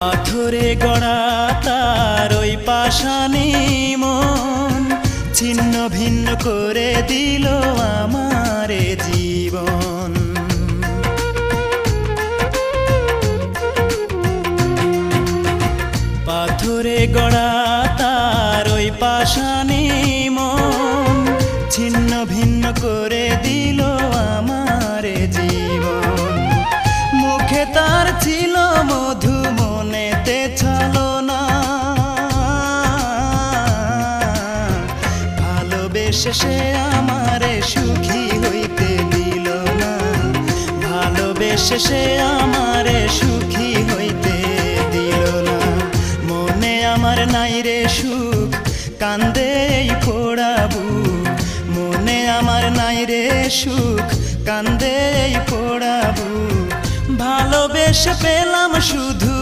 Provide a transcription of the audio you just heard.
পাথরে গড়া তার ওই পাষাণী মন ছিন্ন ভিন্ন করে দিল আমার জীবন। পাথরে গড়া তার ওই পাষাণী মন ছিন্ন ভিন্ন করে দিল আমার জীবন। মুখে তার ছিল মধু, মনেতে ছলনা, ভালোবেসে সে আমারে সুখী হইতে দিল না, ভালোবেসে সে আমারে সুখী হইতে দিল না। মনে আমার নাই রে সুখ, কান্দে এই পোড়া বুক, মনে আমার নাই রে সুখ, কান্দে এই পোড়া বুক। ভালোবেসে পেলাম শুধু